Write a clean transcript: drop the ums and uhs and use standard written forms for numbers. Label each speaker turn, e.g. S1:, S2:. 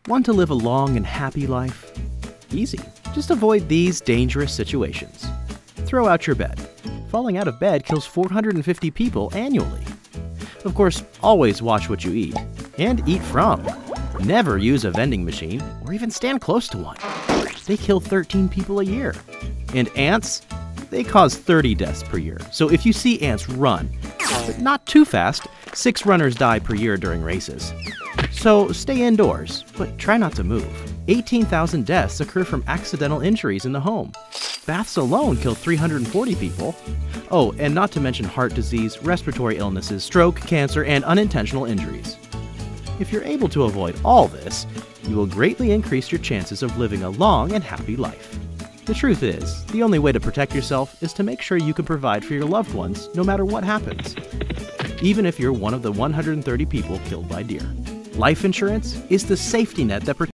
S1: Want to live a long and happy life? Easy. Just avoid these dangerous situations. Throw out your bed. Falling out of bed kills 450 people annually. Of course, always watch what you eat. And eat from. Never use a vending machine or even stand close to one. They kill 13 people a year. And ants? They cause 30 deaths per year. So if you see ants, run. But not too fast. 6 runners die per year during races. So stay indoors, but try not to move. 18,000 deaths occur from accidental injuries in the home. Baths alone kill 340 people. Oh, and not to mention heart disease, respiratory illnesses, stroke, cancer, and unintentional injuries. If you're able to avoid all this, you will greatly increase your chances of living a long and happy life. The truth is, the only way to protect yourself is to make sure you can provide for your loved ones no matter what happens. Even if you're one of the 130 people killed by deer. Life insurance is the safety net that protects